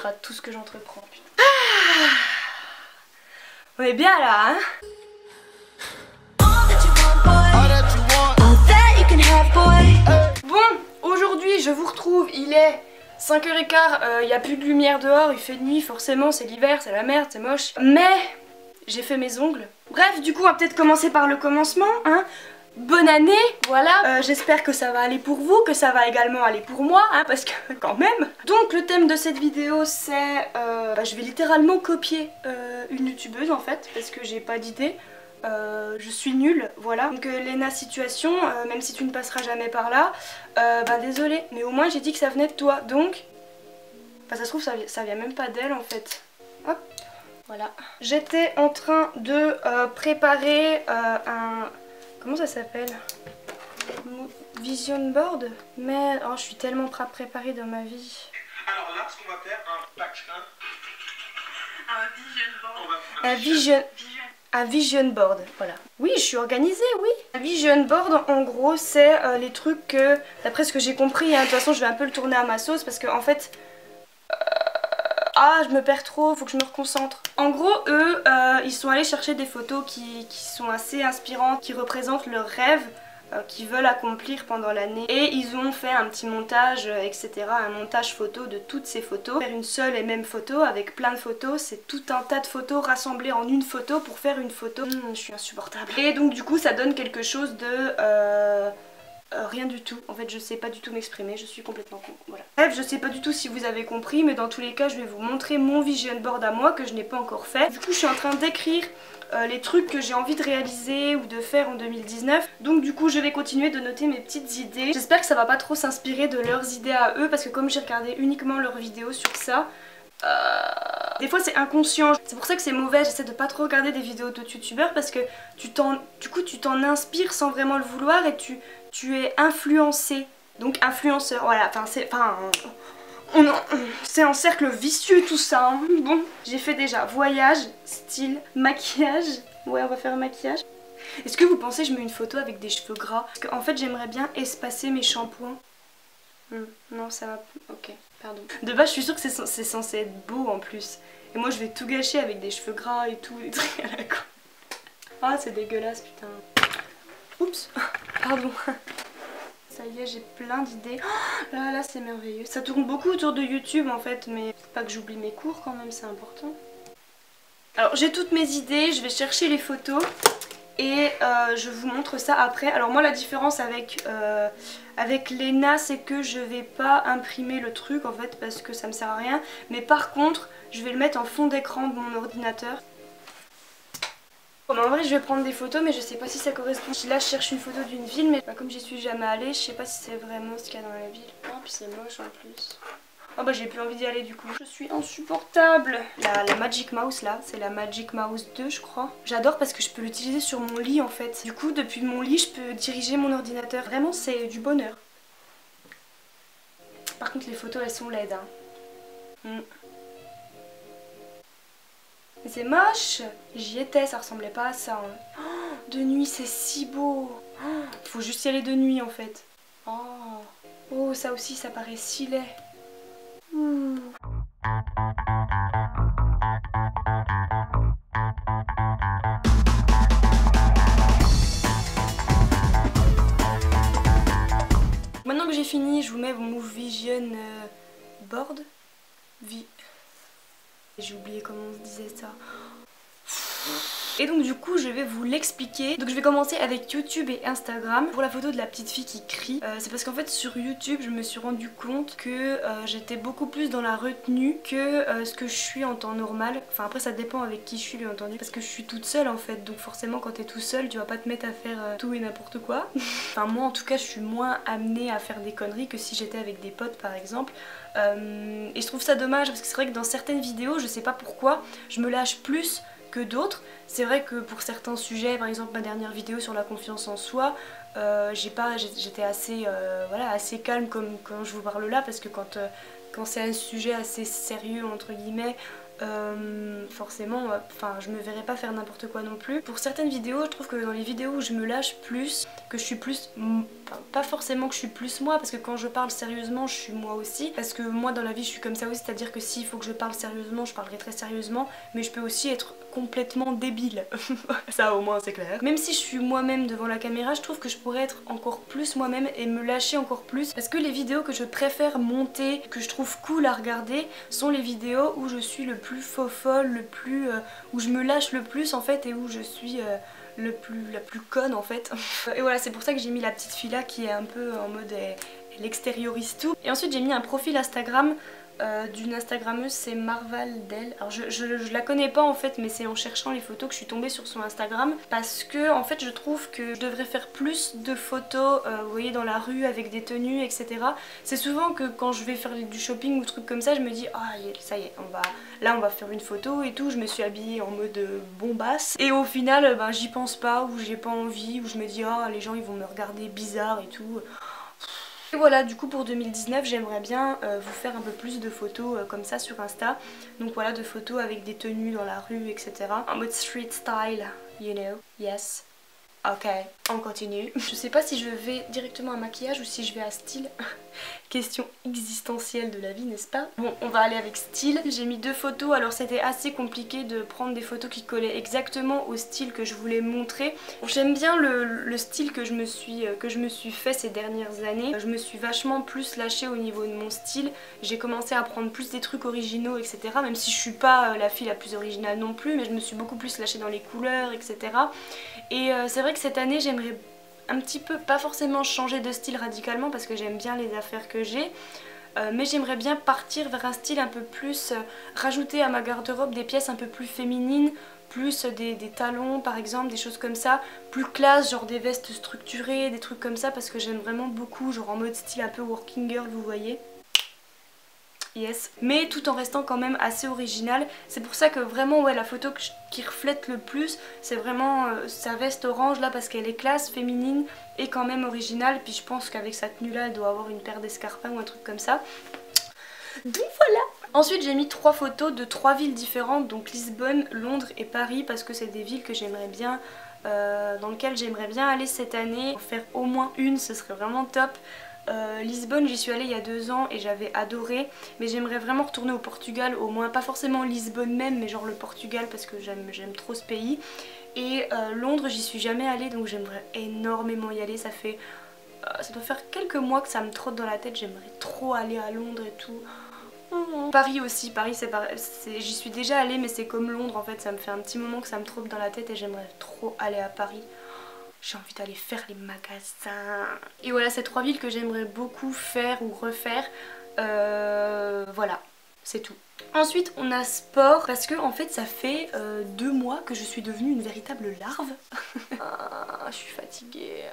rate tout ce que j'entreprends. Ah, on est bien là, hein? Bon, aujourd'hui je vous retrouve, il est 5h15, il n'y a plus de lumière dehors, il fait nuit, forcément c'est l'hiver, c'est la merde, c'est moche. Mais j'ai fait mes ongles. Bref, du coup on va peut-être commencer par le commencement, hein. Bonne année, voilà, j'espère que ça va aller pour vous, que ça va également aller pour moi, hein, parce que quand même. Donc le thème de cette vidéo c'est, je vais littéralement copier une youtubeuse en fait, parce que j'ai pas d'idée. Je suis nulle, voilà. Donc Léna Situation, même si tu ne passeras jamais par là, désolée, mais au moins j'ai dit que ça venait de toi, donc... Enfin ça se trouve ça vient même pas d'elle en fait. Hop, voilà. J'étais en train de préparer un... Comment ça s'appelle? Vision board? Mais oh, je suis tellement préparée dans ma vie. Alors là, ce qu'on va faire, un patch 1. Un vision board. Un vision board, voilà. Oui, je suis organisée, oui. Un vision board, en gros, c'est les trucs que, d'après ce que j'ai compris, hein, de toute façon, je vais un peu le tourner à ma sauce parce que, en fait, je me perds trop, faut que je me reconcentre. En gros, eux, ils sont allés chercher des photos qui sont assez inspirantes, qui représentent leurs rêves qu'ils veulent accomplir pendant l'année. Et ils ont fait un petit montage, etc. Un montage photo de toutes ces photos. Faire une seule et même photo avec plein de photos, c'est tout un tas de photos rassemblées en une photo pour faire une photo. Je suis insupportable. Et donc du coup, ça donne quelque chose de... rien du tout, en fait je sais pas du tout m'exprimer, je suis complètement con, voilà. Bref, je sais pas du tout si vous avez compris, mais dans tous les cas je vais vous montrer mon vision board à moi que je n'ai pas encore fait. Du coup je suis en train d'écrire les trucs que j'ai envie de réaliser ou de faire en 2019. Donc du coup je vais continuer de noter mes petites idées. J'espère que ça va pas trop s'inspirer de leurs idées à eux, parce que comme j'ai regardé uniquement leurs vidéos sur ça, des fois c'est inconscient, c'est pour ça que c'est mauvais, j'essaie de pas trop regarder des vidéos d'autres youtubeurs parce que tu t'en inspires sans vraiment le vouloir et tu es influencé, donc influenceur, voilà, c'est un cercle vicieux tout ça, hein. Bon, j'ai fait déjà voyage, style, maquillage, ouais on va faire maquillage. Est-ce que vous pensez que je mets une photo avec des cheveux gras? Parce qu'en fait j'aimerais bien espacer mes shampoings. Non ça va, ok. Pardon. De base je suis sûre que c'est censé être beau en plus. Et moi je vais tout gâcher avec des cheveux gras et tout, des trucs à la con. Ah c'est dégueulasse putain. Oups, pardon. Ça y est, j'ai plein d'idées. Oh, là c'est merveilleux. Ça tourne beaucoup autour de YouTube en fait, mais faut pas que j'oublie mes cours quand même, c'est important. Alors j'ai toutes mes idées, je vais chercher les photos. Et je vous montre ça après. Alors moi la différence avec Léna, c'est que je vais pas imprimer le truc en fait parce que ça me sert à rien. Mais par contre je vais le mettre en fond d'écran de mon ordinateur. Bon, en vrai je vais prendre des photos mais je sais pas si ça correspond. Là je cherche une photo d'une ville mais comme j'y suis jamais allée, je sais pas si c'est vraiment ce qu'il y a dans la ville. Oh puis c'est moche en plus. Oh bah j'ai plus envie d'y aller du coup. Je suis insupportable. La Magic Mouse là, c'est la Magic Mouse 2 je crois. J'adore parce que je peux l'utiliser sur mon lit en fait. Du coup depuis mon lit je peux diriger mon ordinateur. Vraiment c'est du bonheur. Par contre les photos elles sont laides hein. Mais c'est moche. J'y étais, ça ressemblait pas à ça hein. Oh, de nuit c'est si beau. Oh, faut juste y aller de nuit en fait. Oh ça aussi ça paraît si laid. Maintenant que j'ai fini, je vous mets mon vision board. J'ai oublié comment on se disait ça. Et donc du coup je vais vous l'expliquer. Donc je vais commencer avec YouTube et Instagram. Pour la photo de la petite fille qui crie, c'est parce qu'en fait sur YouTube je me suis rendu compte que j'étais beaucoup plus dans la retenue que ce que je suis en temps normal. Enfin après ça dépend avec qui je suis bien entendu, parce que je suis toute seule en fait. Donc forcément quand t'es tout seul tu vas pas te mettre à faire tout et n'importe quoi. Enfin moi en tout cas je suis moins amenée à faire des conneries que si j'étais avec des potes par exemple. Et je trouve ça dommage parce que c'est vrai que dans certaines vidéos, je sais pas pourquoi, je me lâche plus que d'autres. C'est vrai que pour certains sujets, par exemple ma dernière vidéo sur la confiance en soi, j'étais assez, assez calme comme quand je vous parle là, parce que quand c'est un sujet assez sérieux entre guillemets, forcément enfin je me verrais pas faire n'importe quoi non plus. Pour certaines vidéos je trouve que dans les vidéos où je me lâche plus, que je suis plus, enfin, pas forcément que je suis plus moi, parce que quand je parle sérieusement je suis moi aussi, parce que moi dans la vie je suis comme ça aussi, c'est à dire que s'il faut que je parle sérieusement je parlerai très sérieusement, mais je peux aussi être complètement débile. Ça au moins c'est clair. Même si je suis moi-même devant la caméra, je trouve que je pourrais être encore plus moi-même et me lâcher encore plus, parce que les vidéos que je préfère monter, que je trouve cool à regarder, sont les vidéos où je suis le plus faux-folle, le plus où je me lâche le plus en fait, et où je suis la plus conne en fait. Et voilà, c'est pour ça que j'ai mis la petite fille là qui est un peu en mode elle extériorise tout. Et ensuite j'ai mis un profil Instagram d'une Instagrammeuse, c'est Marvaldel. Alors je la connais pas en fait, mais c'est en cherchant les photos que je suis tombée sur son Instagram, parce que en fait je trouve que je devrais faire plus de photos, vous voyez, dans la rue avec des tenues etc. C'est souvent que quand je vais faire du shopping ou trucs comme ça, je me dis ah ça y est, là on va faire une photo et tout, je me suis habillée en mode bombasse, et au final ben, j'y pense pas, ou j'ai pas envie, ou je me dis ah les gens ils vont me regarder bizarre et tout. Et voilà, du coup pour 2019 j'aimerais bien vous faire un peu plus de photos comme ça sur Insta. Donc voilà, de photos avec des tenues dans la rue etc. En mode street style, you know, yes. Ok, on continue. Je sais pas si je vais directement à maquillage ou si je vais à style. Question existentielle de la vie, n'est-ce pas? Bon, on va aller avec style. J'ai mis 2 photos, alors c'était assez compliqué de prendre des photos qui collaient exactement au style que je voulais montrer. J'aime bien le style que je me suis fait ces dernières années. Je me suis vachement plus lâchée au niveau de mon style. J'ai commencé à prendre plus des trucs originaux, etc. Même si je suis pas la fille la plus originale non plus, mais je me suis beaucoup plus lâchée dans les couleurs, etc. Et c'est vrai que cette année j'aimerais un petit peu, pas forcément changer de style radicalement parce que j'aime bien les affaires que j'ai, mais j'aimerais bien partir vers un style un peu plus, rajouter à ma garde-robe des pièces un peu plus féminines, plus des talons par exemple, des choses comme ça, plus classe, genre des vestes structurées, des trucs comme ça, parce que j'aime vraiment beaucoup, genre en mode style un peu working girl, vous voyez. Yes. Mais tout en restant quand même assez original. C'est pour ça que vraiment ouais, la photo qui reflète le plus, c'est vraiment sa veste orange là, parce qu'elle est classe, féminine et quand même originale. Puis je pense qu'avec sa tenue là elle doit avoir une paire d'escarpins ou un truc comme ça. Donc voilà. Ensuite j'ai mis 3 photos de 3 villes différentes, donc Lisbonne, Londres et Paris, parce que c'est des villes que j'aimerais bien, dans lesquelles j'aimerais bien aller cette année. Faire au moins une, ce serait vraiment top. Lisbonne, j'y suis allée il y a 2 ans et j'avais adoré, mais j'aimerais vraiment retourner au Portugal, au moins pas forcément Lisbonne même, mais genre le Portugal, parce que j'aime trop ce pays. Et Londres, j'y suis jamais allée, donc j'aimerais énormément y aller. Ça doit faire quelques mois que ça me trotte dans la tête, j'aimerais trop aller à Londres et tout. Paris aussi, Paris j'y suis déjà allée, mais c'est comme Londres en fait, ça me fait un petit moment que ça me trotte dans la tête et j'aimerais trop aller à Paris. J'ai envie d'aller faire les magasins. Et voilà, ces 3 villes que j'aimerais beaucoup faire ou refaire. Voilà, c'est tout. Ensuite, on a sport, parce que en fait, ça fait 2 mois que je suis devenue une véritable larve. Je suis fatiguée.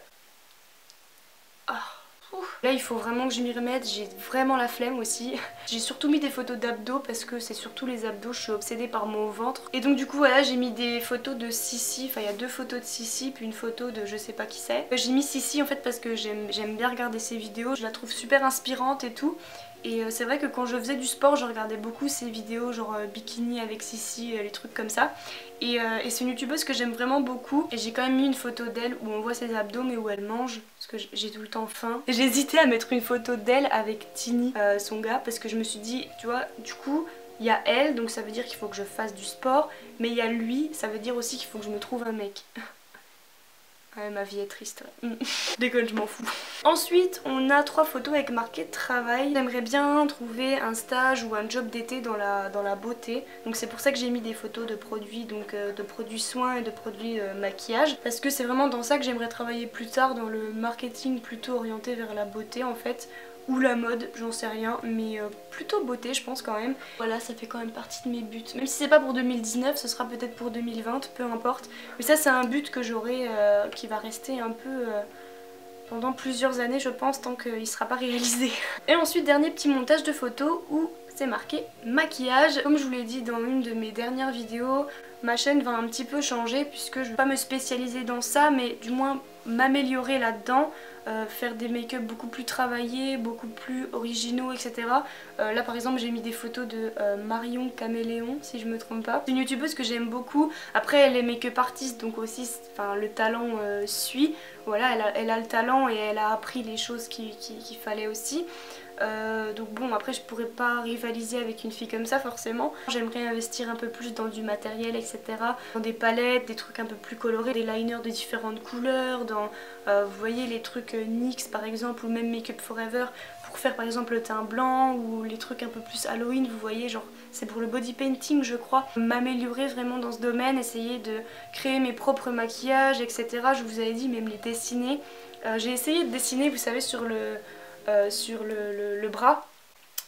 Là il faut vraiment que je m'y remette, j'ai vraiment la flemme aussi. J'ai surtout mis des photos d'abdos parce que c'est surtout les abdos, je suis obsédée par mon ventre. Et donc du coup voilà, j'ai mis des photos de Sissi, enfin il y a 2 photos de Sissi puis une photo de je sais pas qui c'est. J'ai mis Sissi en fait parce que j'aime bien regarder ses vidéos, je la trouve super inspirante et tout. Et c'est vrai que quand je faisais du sport, je regardais beaucoup ses vidéos genre bikini avec Sissi, les trucs comme ça. Et c'est une youtubeuse que j'aime vraiment beaucoup. Et j'ai quand même mis une photo d'elle où on voit ses abdos mais où elle mange, parce que j'ai tout le temps faim. J'ai hésité à mettre une photo d'elle avec Tini, son gars, parce que je me suis dit, tu vois, du coup il y a elle, donc ça veut dire qu'il faut que je fasse du sport. Mais il y a lui, ça veut dire aussi qu'il faut que je me trouve un mec. Ouais, ma vie est triste, ouais. Déconne, je m'en fous. Ensuite, on a 3 photos avec marqué travail. J'aimerais bien trouver un stage ou un job d'été dans la beauté. Donc c'est pour ça que j'ai mis des photos de produits, donc de produits soins et de produits maquillage. Parce que c'est vraiment dans ça que j'aimerais travailler plus tard, dans le marketing plutôt orienté vers la beauté en fait. Ou la mode, j'en sais rien, mais plutôt beauté je pense quand même. Voilà, ça fait quand même partie de mes buts. Même si c'est pas pour 2019, ce sera peut-être pour 2020, peu importe. Mais ça c'est un but que j'aurai, qui va rester un peu pendant plusieurs années je pense, tant qu'il sera pas réalisé. Et ensuite dernier petit montage de photos où c'est marqué maquillage. Comme je vous l'ai dit dans une de mes dernières vidéos, ma chaîne va un petit peu changer puisque je ne vais pas me spécialiser dans ça, mais du moins m'améliorer là-dedans, faire des make-up beaucoup plus travaillés, beaucoup plus originaux, etc. Là par exemple j'ai mis des photos de Marion Caméléon, si je me trompe pas. C'est une youtubeuse que j'aime beaucoup. Après elle est make-up artiste, donc aussi le talent suit. Voilà, elle a le talent et elle a appris les choses qu'il fallait aussi. Donc bon, après je pourrais pas rivaliser avec une fille comme ça forcément. J'aimerais investir un peu plus dans du matériel, etc. Dans des palettes, des trucs un peu plus colorés, des liners de différentes couleurs, dans vous voyez les trucs NYX par exemple, ou même Make Up Forever pour faire par exemple le teint blanc, ou les trucs un peu plus Halloween, vous voyez, genre c'est pour le body painting je crois. M'améliorer vraiment dans ce domaine, essayer de créer mes propres maquillages, etc. Je vous avais dit même les dessiner. J'ai essayé de dessiner, vous savez, sur le bras.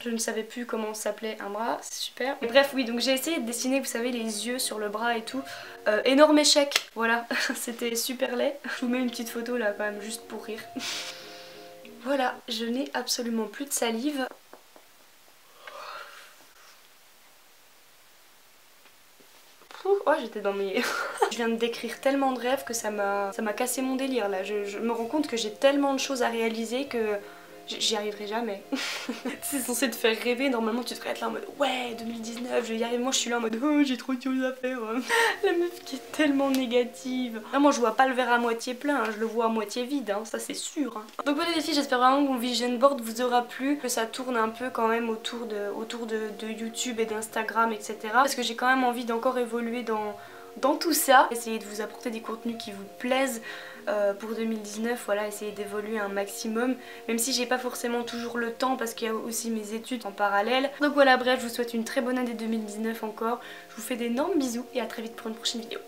Je ne savais plus comment s'appelait un bras, c'est super. Et bref, oui, donc j'ai essayé de dessiner, vous savez, les yeux sur le bras et tout. Énorme échec, voilà, c'était super laid. Je vous mets une petite photo là quand même, juste pour rire. Voilà, je n'ai absolument plus de salive. Oh, j'étais dans mes... Je viens de décrire tellement de rêves que ça m'a cassé mon délire là. Je me rends compte que j'ai tellement de choses à réaliser que j'y arriverai jamais. C'est censé te faire rêver, normalement tu devrais être là en mode ouais 2019 je vais y arriver. Moi je suis là en mode oh j'ai trop de choses à faire. La meuf qui est tellement négative. Vraiment je vois pas le verre à moitié plein, hein. Je le vois à moitié vide, hein. Ça c'est sûr. Hein. Donc voilà les filles, j'espère vraiment que mon vision board vous aura plu, que ça tourne un peu quand même autour de YouTube et d'Instagram, etc. Parce que j'ai quand même envie d'encore évoluer dans tout ça, essayer de vous apporter des contenus qui vous plaisent pour 2019, voilà, essayer d'évoluer un maximum, même si j'ai pas forcément toujours le temps parce qu'il y a aussi mes études en parallèle. Donc voilà, bref, je vous souhaite une très bonne année 2019 encore, je vous fais d'énormes bisous et à très vite pour une prochaine vidéo.